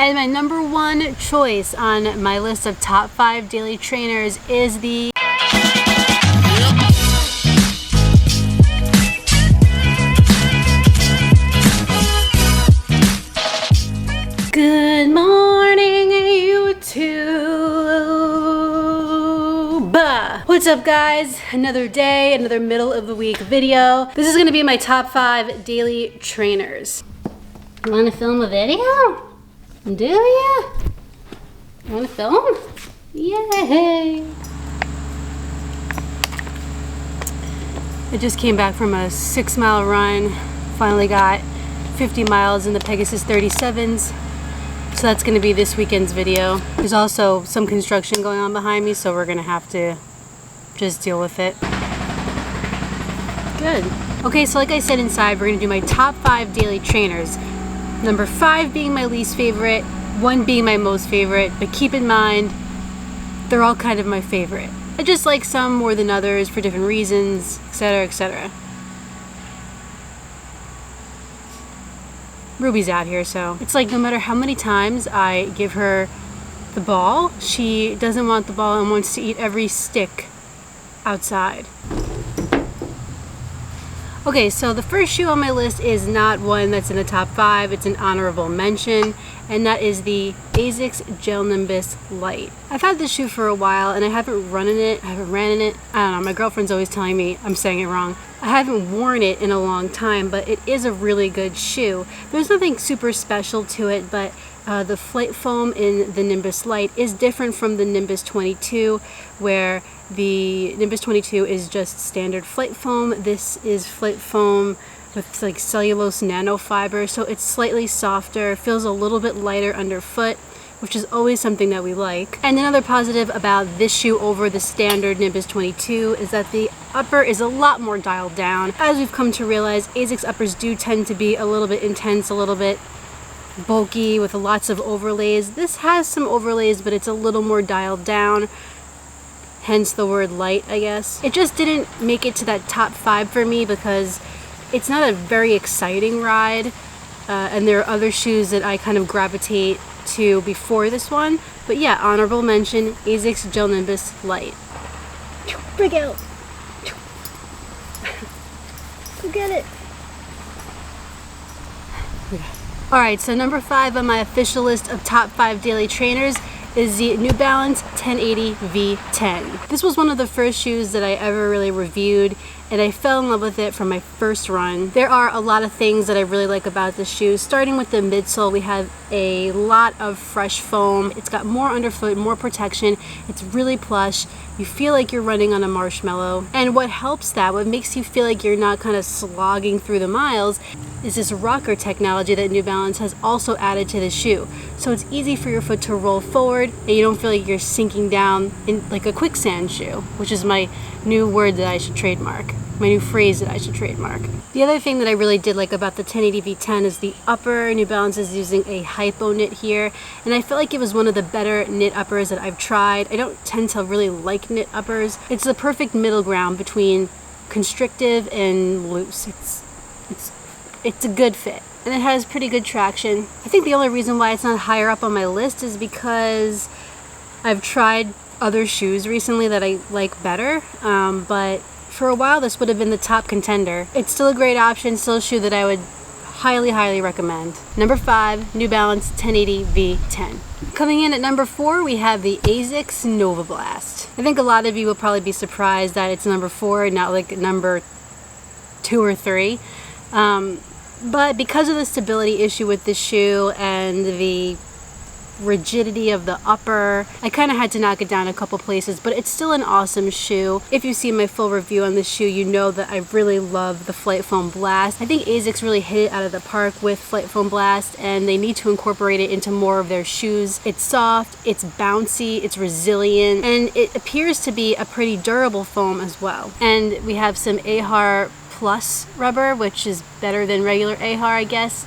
And my number one choice on my list of top 5 daily trainers is the Good morning, YouTube! What's up, guys? Another day, another middle of the week video. This is gonna be my top 5 daily trainers. You wanna film a video? Do ya? You wanna film? Yay! I just came back from a 6-mile run. Finally got 50 miles in the Pegasus 37s. So that's gonna be this weekend's video. There's also some construction going on behind me, so we're gonna have to just deal with it. Good. Okay, so like I said inside, we're gonna do my top 5 daily trainers. Number 5 being my least favorite, 1 being my most favorite, but keep in mind, they're all kind of my favorite. I just like some more than others for different reasons, etc., etc. Ruby's out here, so it's like no matter how many times I give her the ball, she doesn't want the ball and wants to eat every stick outside. Okay, so the first shoe on my list is not one that's in the top 5, it's an honorable mention, and that is the Asics Gel NIMBUS LITE. I've had this shoe for a while and I haven't run in it, I haven't ran in it. I don't know, my girlfriend's always telling me I'm saying it wrong. I haven't worn it in a long time, but it is a really good shoe. There's nothing super special to it, but the flight foam in the NIMBUS LITE is different from the NIMBUS 22, where the NIMBUS 22 is just standard flight foam. This is flight foam with like cellulose nanofiber, so it's slightly softer, feels a little bit lighter underfoot, which is always something that we like. And another positive about this shoe over the standard NIMBUS 22 is that the upper is a lot more dialed down. As we've come to realize, Asics uppers do tend to be a little bit intense, a little bit bulky with lots of overlays. This has some overlays, but it's a little more dialed down. Hence the word light, I guess. It just didn't make it to that top 5 for me because it's not a very exciting ride. And there are other shoes that I kind of gravitate to before this one. But yeah, honorable mention, Asics Gel NIMBUS LITE. Break out. Go get it. Alright, so number 5 on my official list of top 5 daily trainers is the New Balance 1080 V10. This was one of the first shoes that I ever really reviewed, and I fell in love with it from my first run. There are a lot of things that I really like about this shoe. Starting with the midsole, we have a lot of fresh foam. It's got more underfoot, more protection. It's really plush. You feel like you're running on a marshmallow. And what helps that, what makes you feel like you're not kind of slogging through the miles, is this rocker technology that New Balance has also added to the shoe. So it's easy for your foot to roll forward and you don't feel like you're sinking down in like a quicksand shoe, which is my new word that I should trademark. My new phrase that I should trademark. The other thing that I really did like about the 1080 V10 is the upper. New Balance is using a hypo knit here, and I felt like it was one of the better knit uppers that I've tried. I don't tend to really like knit uppers. It's the perfect middle ground between constrictive and loose. It's a good fit, and it has pretty good traction. I think the only reason why it's not higher up on my list is because I've tried other shoes recently that I like better, but for a while this would have been the top contender. It's still a great option, still a shoe that I would highly, highly recommend. Number 5, New Balance 1080 V10. Coming in at number 4, we have the Asics NOVABLAST. I think a lot of you will probably be surprised that it's number 4, not like number 2 or 3. But because of the stability issue with this shoe and the rigidity of the upper, I kind of had to knock it down a couple places, but it's still an awesome shoe. If you see my full review on this shoe, you know that I really love the Flight Foam Blast. I think Asics really hit it out of the park with Flight Foam Blast, and they need to incorporate it into more of their shoes. It's soft, it's bouncy, it's resilient, and it appears to be a pretty durable foam as well. And we have some AHAR Plus rubber, which is better than regular AHAR, I guess.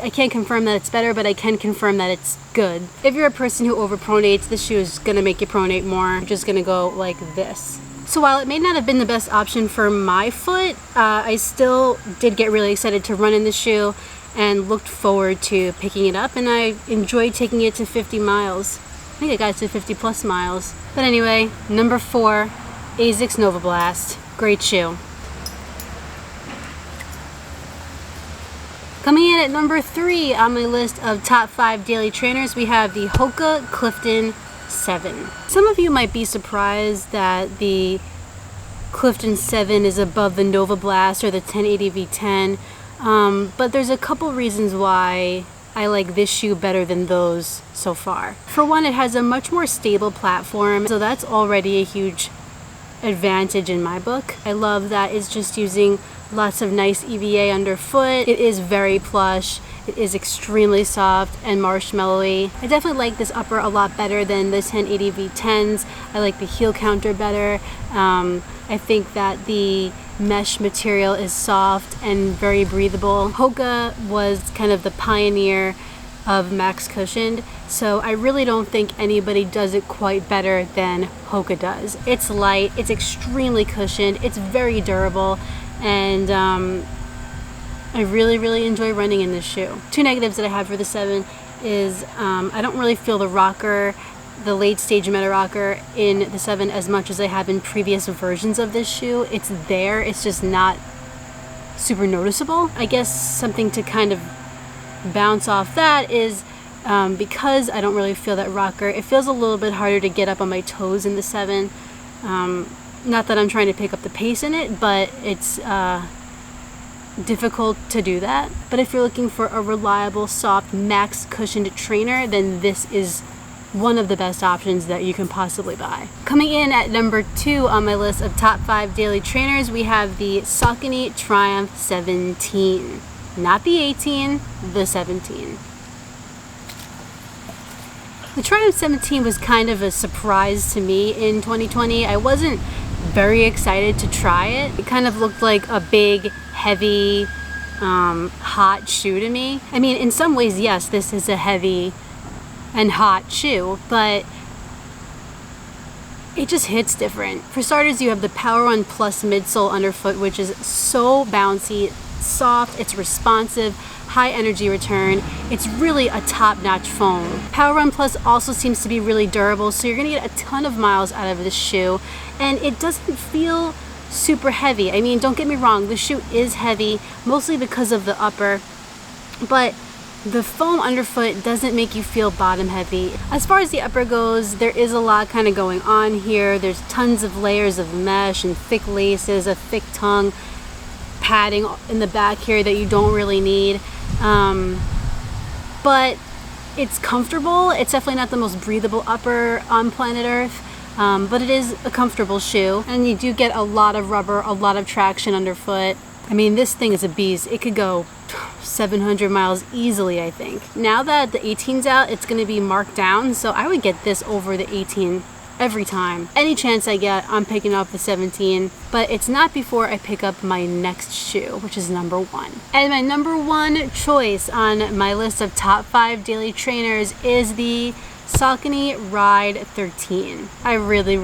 I can't confirm that it's better, but I can confirm that it's good. If you're a person who overpronates, this shoe is gonna make you pronate more. You're just gonna go like this. So while it may not have been the best option for my foot, I still did get really excited to run in the shoe. and looked forward to picking it up, and I enjoyed taking it to 50 miles. I think I got to 50 plus miles. But anyway, number 4, Asics NOVABLAST. Great shoe. Coming in at number 3 on my list of top 5 daily trainers, we have the Hoca CLIFTON 7. Some of you might be surprised that the CLIFTON 7 is above the NOVABLAST or the 1080 V10, but there's a couple reasons why I like this shoe better than those so far. For one, it has a much more stable platform, so that's already a huge advantage in my book. I love that it's just using lots of nice EVA underfoot. It is very plush. It is extremely soft and marshmallowy. I definitely like this upper a lot better than the 1080 V10s. I like the heel counter better. I think that the mesh material is soft and very breathable. Hoca was kind of the pioneer of max cushioned, so I really don't think anybody does it quite better than Hoca does. It's light, it's extremely cushioned, it's very durable, and I really enjoy running in this shoe. Two negatives that I have for the 7 is I don't really feel the rocker, the late stage meta rocker in the 7 as much as I have in previous versions of this shoe. It's there, it's just not super noticeable. I guess something to kind of bounce off that is because I don't really feel that rocker, it feels a little bit harder to get up on my toes in the 7. Not that I'm trying to pick up the pace in it, but it's difficult to do that. But if you're looking for a reliable, soft, max cushioned trainer, then this is one of the best options that you can possibly buy. Coming in at number 2 on my list of top 5 daily trainers, we have the Saucony Triumph 17. Not the 18, the 17. The Triumph 17 was kind of a surprise to me in 2020. I wasn't very excited to try it. It kind of looked like a big, heavy, hot shoe to me. I mean, in some ways, yes, this is a heavy and hot shoe, but it just hits different. For starters, you have the Power Run Plus midsole underfoot, which is so bouncy, soft, it's responsive, high energy return. It's really a top-notch foam. Power Run Plus also seems to be really durable, so you're gonna get a ton of miles out of this shoe, and it doesn't feel super heavy. I mean, don't get me wrong, the shoe is heavy, mostly because of the upper, but the foam underfoot doesn't make you feel bottom heavy. As far as the upper goes, there is a lot kind of going on here. There's tons of layers of mesh and thick laces, a thick tongue, padding in the back here that you don't really need. But it's comfortable. It's definitely not the most breathable upper on planet Earth, but it is a comfortable shoe. And you do get a lot of rubber, a lot of traction underfoot. I mean, this thing is a beast. It could go 700 miles easily, I think. Now that the 18's out, it's going to be marked down, so I would get this over the 18 every time. Any chance I get, I'm picking up the 17, but it's not before I pick up my next shoe, which is number 1. And my number 1 choice on my list of top 5 daily trainers is the Saucony Ride 13. I really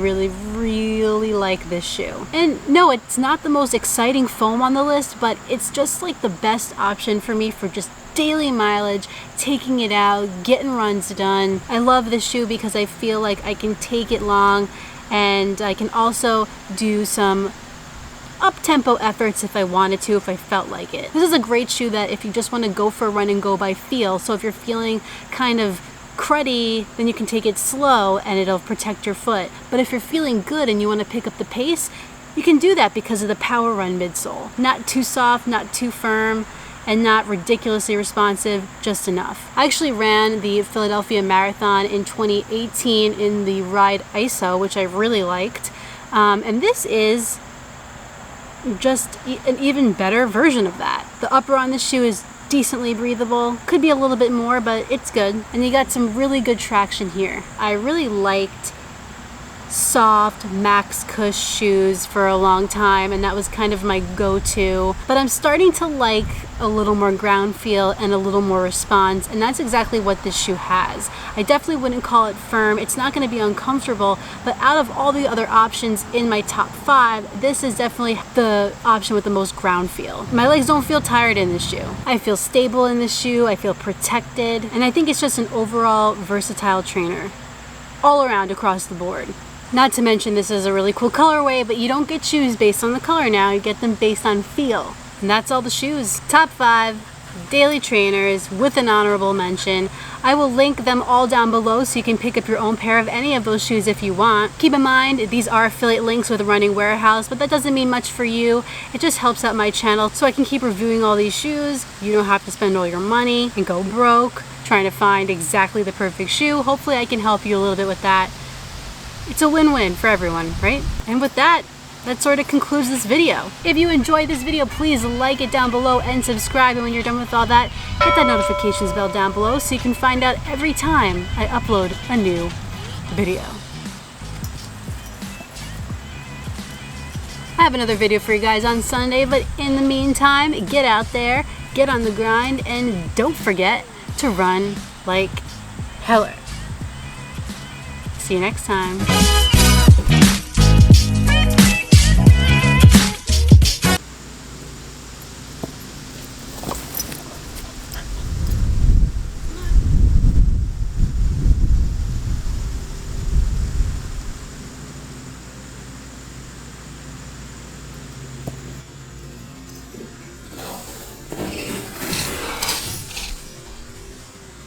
like this shoe. And no, it's not the most exciting foam on the list, but it's just like the best option for me for just daily mileage, taking it out, getting runs done. I love this shoe because I feel like I can take it long, and I can also do some up-tempo efforts if I wanted to, if I felt like it. This is a great shoe that if you just want to go for a run and go by feel, so if you're feeling kind of cruddy, then you can take it slow and it'll protect your foot. But if you're feeling good and you want to pick up the pace, you can do that because of the Power Run midsole. Not too soft, not too firm, and not ridiculously responsive, just enough. I actually ran the Philadelphia Marathon in 2018 in the Ride ISO, which I really liked. And this is just an even better version of that. The upper on the shoe is decently breathable. Could be a little bit more, but it's good. And you got some really good traction here. I really liked soft max cush shoes for a long time, and that was kind of my go-to. But I'm starting to like a little more ground feel and a little more response, and that's exactly what this shoe has. I definitely wouldn't call it firm. It's not going to be uncomfortable, but out of all the other options in my top 5, this is definitely the option with the most ground feel. My legs don't feel tired in this shoe. I feel stable in this shoe. I feel protected, and I think it's just an overall versatile trainer all around across the board. Not to mention this is a really cool colorway, but you don't get shoes based on the color now, you get them based on feel. And that's all the shoes. Top 5 daily trainers with an honorable mention. I will link them all down below so you can pick up your own pair of any of those shoes if you want. Keep in mind, these are affiliate links with Running Warehouse, but that doesn't mean much for you. It just helps out my channel so I can keep reviewing all these shoes. You don't have to spend all your money and go broke trying to find exactly the perfect shoe. Hopefully I can help you a little bit with that. It's a win-win for everyone, right? And with that sort of concludes this video. If you enjoyed this video, please like it down below and subscribe. And when you're done with all that, hit that notifications bell down below so you can find out every time I upload a new video. I have another video for you guys on Sunday, but in the meantime, get out there, get on the grind, and don't forget to run like hella. See you next time.